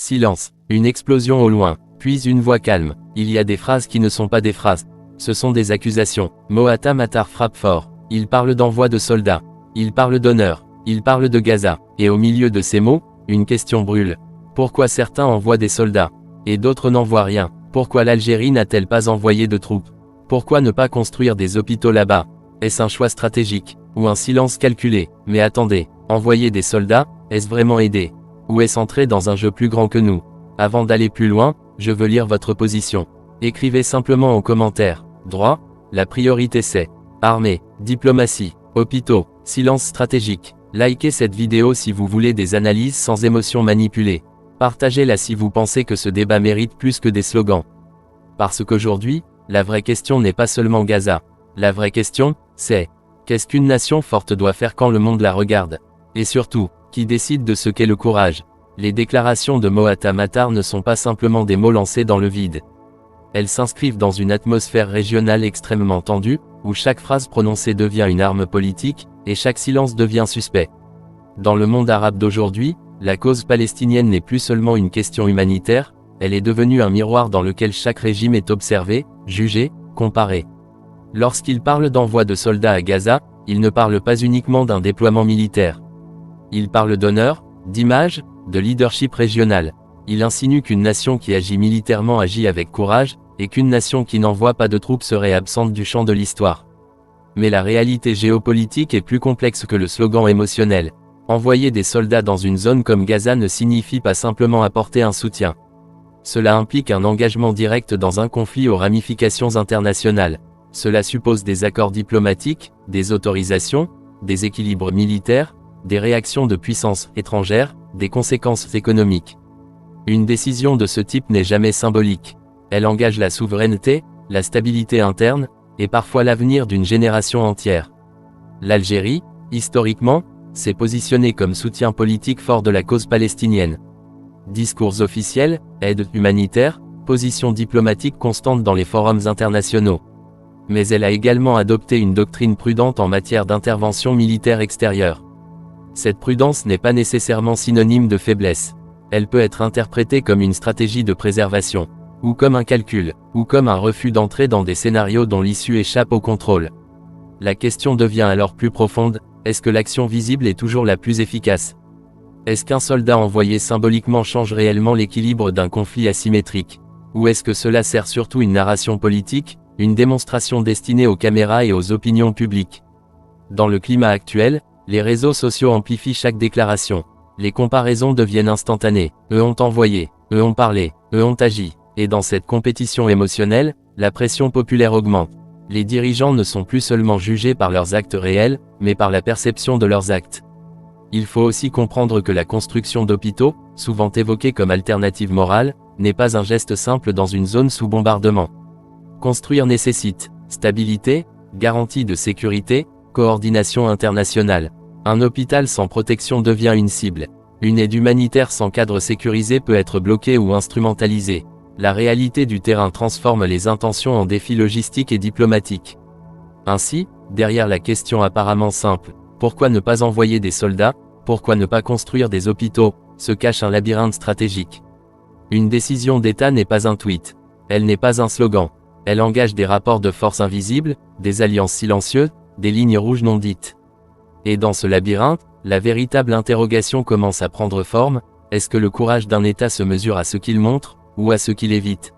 Silence. Une explosion au loin, puis une voix calme. Il y a des phrases qui ne sont pas des phrases. Ce sont des accusations. Moata Matar frappe fort. Il parle d'envoi de soldats. Il parle d'honneur. Il parle de Gaza. Et au milieu de ces mots, une question brûle. Pourquoi certains envoient des soldats et d'autres n'envoient rien? Pourquoi l'Algérie n'a-t-elle pas envoyé de troupes? Pourquoi ne pas construire des hôpitaux là-bas? Est-ce un choix stratégique ou un silence calculé? Mais attendez, envoyer des soldats, est-ce vraiment aider? Ou est-ce entrer dans un jeu plus grand que nous? Avant d'aller plus loin, je veux lire votre position. Écrivez simplement en commentaire. Droit, la priorité c'est armée, diplomatie, hôpitaux, silence stratégique. Likez cette vidéo si vous voulez des analyses sans émotion manipulée. Partagez-la si vous pensez que ce débat mérite plus que des slogans. Parce qu'aujourd'hui, la vraie question n'est pas seulement Gaza. La vraie question, c'est qu'est-ce qu'une nation forte doit faire quand le monde la regarde? Et surtout, qui décide de ce qu'est le courage? Les déclarations de Moata Matar ne sont pas simplement des mots lancés dans le vide. Elles s'inscrivent dans une atmosphère régionale extrêmement tendue, où chaque phrase prononcée devient une arme politique, et chaque silence devient suspect. Dans le monde arabe d'aujourd'hui, la cause palestinienne n'est plus seulement une question humanitaire, elle est devenue un miroir dans lequel chaque régime est observé, jugé, comparé. Lorsqu'il parle d'envoi de soldats à Gaza, il ne parle pas uniquement d'un déploiement militaire. Il parle d'honneur, d'image, de leadership régional. Il insinue qu'une nation qui agit militairement agit avec courage, et qu'une nation qui n'envoie pas de troupes serait absente du champ de l'histoire. Mais la réalité géopolitique est plus complexe que le slogan émotionnel. Envoyer des soldats dans une zone comme Gaza ne signifie pas simplement apporter un soutien. Cela implique un engagement direct dans un conflit aux ramifications internationales. Cela suppose des accords diplomatiques, des autorisations, des équilibres militaires, des réactions de puissances étrangères, des conséquences économiques. Une décision de ce type n'est jamais symbolique. Elle engage la souveraineté, la stabilité interne, et parfois l'avenir d'une génération entière. L'Algérie, historiquement, s'est positionnée comme soutien politique fort de la cause palestinienne. Discours officiels, aide humanitaire, position diplomatique constante dans les forums internationaux. Mais elle a également adopté une doctrine prudente en matière d'intervention militaire extérieure. Cette prudence n'est pas nécessairement synonyme de faiblesse. Elle peut être interprétée comme une stratégie de préservation, ou comme un calcul, ou comme un refus d'entrer dans des scénarios dont l'issue échappe au contrôle. La question devient alors plus profonde, est-ce que l'action visible est toujours la plus efficace? Est-ce qu'un soldat envoyé symboliquement change réellement l'équilibre d'un conflit asymétrique? Ou est-ce que cela sert surtout une narration politique, une démonstration destinée aux caméras et aux opinions publiques? Dans le climat actuel, les réseaux sociaux amplifient chaque déclaration. Les comparaisons deviennent instantanées. Eux ont envoyé, eux ont parlé, eux ont agi. Et dans cette compétition émotionnelle, la pression populaire augmente. Les dirigeants ne sont plus seulement jugés par leurs actes réels, mais par la perception de leurs actes. Il faut aussi comprendre que la construction d'hôpitaux, souvent évoquée comme alternative morale, n'est pas un geste simple dans une zone sous bombardement. Construire nécessite stabilité, garantie de sécurité, coordination internationale. Un hôpital sans protection devient une cible. Une aide humanitaire sans cadre sécurisé peut être bloquée ou instrumentalisée. La réalité du terrain transforme les intentions en défis logistiques et diplomatiques. Ainsi, derrière la question apparemment simple, pourquoi ne pas envoyer des soldats, pourquoi ne pas construire des hôpitaux, se cache un labyrinthe stratégique. Une décision d'État n'est pas un tweet. Elle n'est pas un slogan. Elle engage des rapports de force invisibles, des alliances silencieuses, des lignes rouges non dites. Et dans ce labyrinthe, la véritable interrogation commence à prendre forme, est-ce que le courage d'un État se mesure à ce qu'il montre, ou à ce qu'il évite?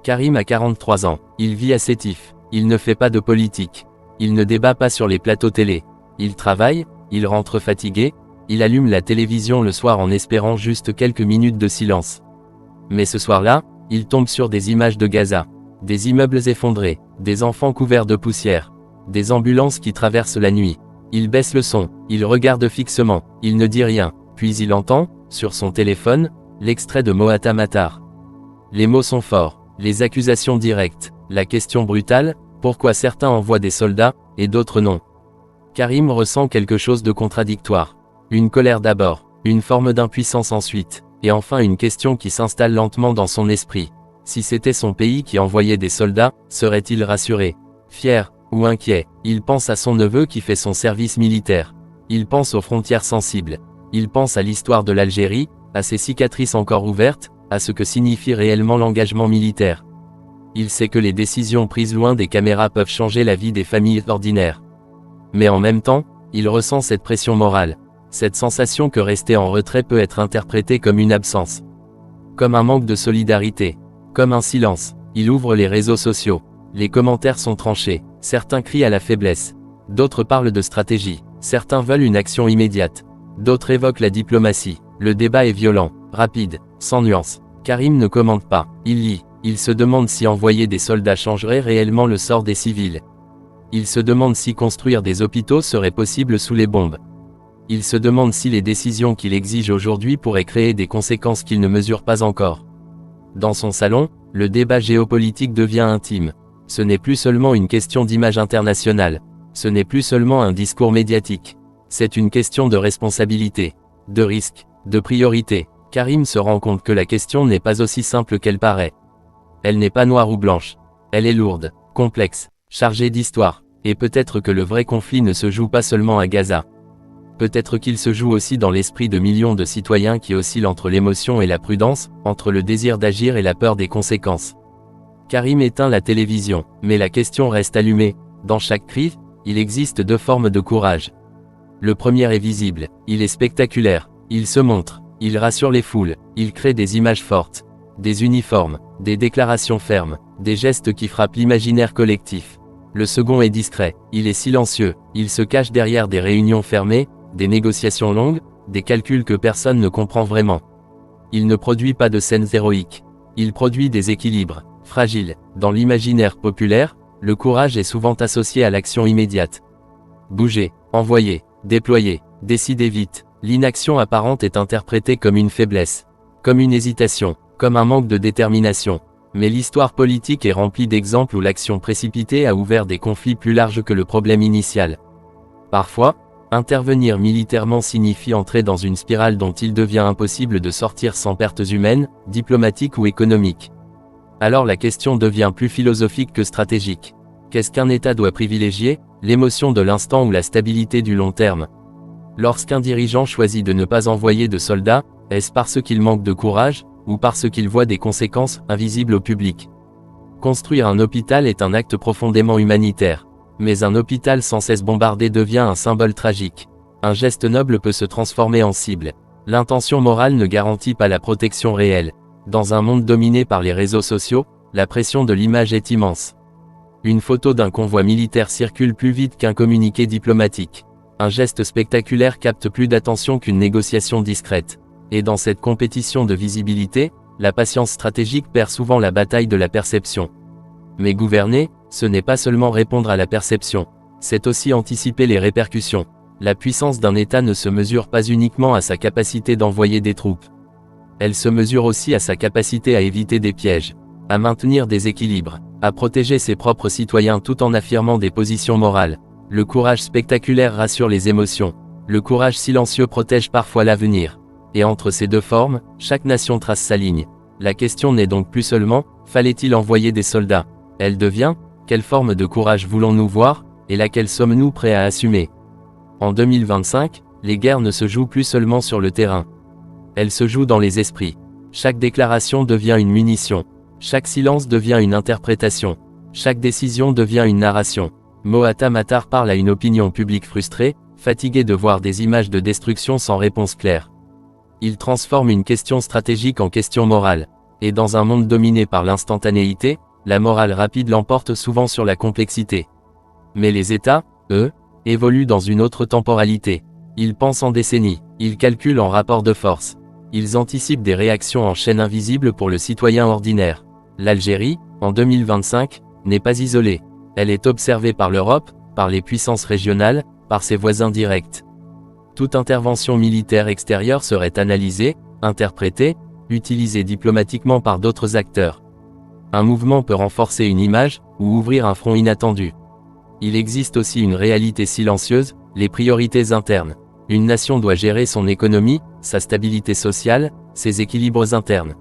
Karim a 43 ans, il vit à Sétif, il ne fait pas de politique, il ne débat pas sur les plateaux télé, il travaille, il rentre fatigué, il allume la télévision le soir en espérant juste quelques minutes de silence. Mais ce soir-là, il tombe sur des images de Gaza, des immeubles effondrés, des enfants couverts de poussière, des ambulances qui traversent la nuit. Il baisse le son, il regarde fixement, il ne dit rien, puis il entend, sur son téléphone, l'extrait de Moata Matar. Les mots sont forts, les accusations directes, la question brutale, pourquoi certains envoient des soldats, et d'autres non. Karim ressent quelque chose de contradictoire. Une colère d'abord, une forme d'impuissance ensuite, et enfin une question qui s'installe lentement dans son esprit. Si c'était son pays qui envoyait des soldats, serait-il rassuré, fier, ou inquiet? Il pense à son neveu qui fait son service militaire. Il pense aux frontières sensibles. Il pense à l'histoire de l'Algérie, à ses cicatrices encore ouvertes, à ce que signifie réellement l'engagement militaire. Il sait que les décisions prises loin des caméras peuvent changer la vie des familles ordinaires. Mais en même temps, il ressent cette pression morale, cette sensation que rester en retrait peut être interprété comme une absence, comme un manque de solidarité, comme un silence. Il ouvre les réseaux sociaux. Les commentaires sont tranchés, certains crient à la faiblesse, d'autres parlent de stratégie, certains veulent une action immédiate, d'autres évoquent la diplomatie. Le débat est violent, rapide, sans nuance. Karim ne commente pas, il lit. Il se demande si envoyer des soldats changerait réellement le sort des civils. Il se demande si construire des hôpitaux serait possible sous les bombes. Il se demande si les décisions qu'il exige aujourd'hui pourraient créer des conséquences qu'il ne mesure pas encore. Dans son salon, le débat géopolitique devient intime. Ce n'est plus seulement une question d'image internationale. Ce n'est plus seulement un discours médiatique. C'est une question de responsabilité, de risque, de priorité. Karim se rend compte que la question n'est pas aussi simple qu'elle paraît. Elle n'est pas noire ou blanche. Elle est lourde, complexe, chargée d'histoire. Et peut-être que le vrai conflit ne se joue pas seulement à Gaza. Peut-être qu'il se joue aussi dans l'esprit de millions de citoyens qui oscillent entre l'émotion et la prudence, entre le désir d'agir et la peur des conséquences. Karim éteint la télévision, mais la question reste allumée. Dans chaque cri, il existe deux formes de courage. Le premier est visible, il est spectaculaire, il se montre, il rassure les foules, il crée des images fortes, des uniformes, des déclarations fermes, des gestes qui frappent l'imaginaire collectif. Le second est discret, il est silencieux, il se cache derrière des réunions fermées, des négociations longues, des calculs que personne ne comprend vraiment. Il ne produit pas de scènes héroïques. Il produit des équilibres, fragiles. Dans l'imaginaire populaire, le courage est souvent associé à l'action immédiate. Bouger, envoyer, déployer, décider vite. L'inaction apparente est interprétée comme une faiblesse, comme une hésitation, comme un manque de détermination. Mais l'histoire politique est remplie d'exemples où l'action précipitée a ouvert des conflits plus larges que le problème initial. Parfois, intervenir militairement signifie entrer dans une spirale dont il devient impossible de sortir sans pertes humaines, diplomatiques ou économiques. Alors la question devient plus philosophique que stratégique. Qu'est-ce qu'un État doit privilégier, l'émotion de l'instant ou la stabilité du long terme? Lorsqu'un dirigeant choisit de ne pas envoyer de soldats, est-ce parce qu'il manque de courage, ou parce qu'il voit des conséquences invisibles au public? Construire un hôpital est un acte profondément humanitaire. Mais un hôpital sans cesse bombardé devient un symbole tragique. Un geste noble peut se transformer en cible. L'intention morale ne garantit pas la protection réelle. Dans un monde dominé par les réseaux sociaux, la pression de l'image est immense. Une photo d'un convoi militaire circule plus vite qu'un communiqué diplomatique. Un geste spectaculaire capte plus d'attention qu'une négociation discrète. Et dans cette compétition de visibilité, la patience stratégique perd souvent la bataille de la perception. Mais gouverner, ce n'est pas seulement répondre à la perception, c'est aussi anticiper les répercussions. La puissance d'un État ne se mesure pas uniquement à sa capacité d'envoyer des troupes. Elle se mesure aussi à sa capacité à éviter des pièges, à maintenir des équilibres, à protéger ses propres citoyens tout en affirmant des positions morales. Le courage spectaculaire rassure les émotions, le courage silencieux protège parfois l'avenir. Et entre ces deux formes, chaque nation trace sa ligne. La question n'est donc plus seulement, fallait-il envoyer des soldats? Elle devient, quelle forme de courage voulons-nous voir, et laquelle sommes-nous prêts à assumer? En 2025, les guerres ne se jouent plus seulement sur le terrain. Elles se jouent dans les esprits. Chaque déclaration devient une munition. Chaque silence devient une interprétation. Chaque décision devient une narration. Mohatam Attar parle à une opinion publique frustrée, fatiguée de voir des images de destruction sans réponse claire. Il transforme une question stratégique en question morale. Et dans un monde dominé par l'instantanéité, la morale rapide l'emporte souvent sur la complexité. Mais les États, eux, évoluent dans une autre temporalité. Ils pensent en décennies, ils calculent en rapport de force. Ils anticipent des réactions en chaîne invisible pour le citoyen ordinaire. L'Algérie, en 2025, n'est pas isolée. Elle est observée par l'Europe, par les puissances régionales, par ses voisins directs. Toute intervention militaire extérieure serait analysée, interprétée, utilisée diplomatiquement par d'autres acteurs. Un mouvement peut renforcer une image, ou ouvrir un front inattendu. Il existe aussi une réalité silencieuse, les priorités internes. Une nation doit gérer son économie, sa stabilité sociale, ses équilibres internes.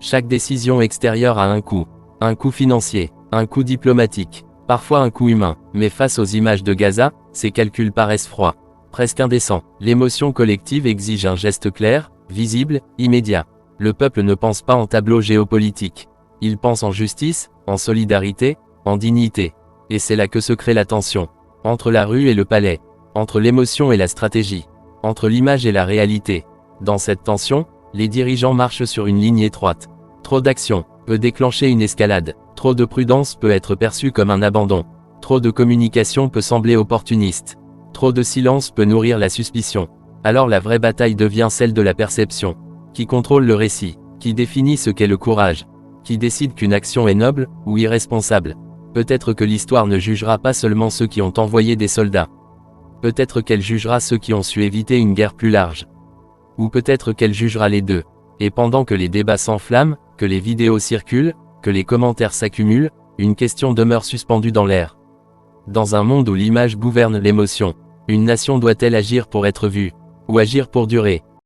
Chaque décision extérieure a un coût financier, un coût diplomatique, parfois un coût humain, mais face aux images de Gaza, ces calculs paraissent froids, presque indécents. L'émotion collective exige un geste clair, visible, immédiat. Le peuple ne pense pas en tableau géopolitique. Il pense en justice, en solidarité, en dignité. Et c'est là que se crée la tension. Entre la rue et le palais. Entre l'émotion et la stratégie. Entre l'image et la réalité. Dans cette tension, les dirigeants marchent sur une ligne étroite. Trop d'action peut déclencher une escalade. Trop de prudence peut être perçue comme un abandon. Trop de communication peut sembler opportuniste. Trop de silence peut nourrir la suspicion. Alors la vraie bataille devient celle de la perception. Qui contrôle le récit? Qui définit ce qu'est le courage? Qui décide qu'une action est noble ou irresponsable? Peut-être que l'histoire ne jugera pas seulement ceux qui ont envoyé des soldats. Peut-être qu'elle jugera ceux qui ont su éviter une guerre plus large. Ou peut-être qu'elle jugera les deux. Et pendant que les débats s'enflamment, que les vidéos circulent, que les commentaires s'accumulent, une question demeure suspendue dans l'air. Dans un monde où l'image gouverne l'émotion, une nation doit-elle agir pour être vue? Ou agir pour durer?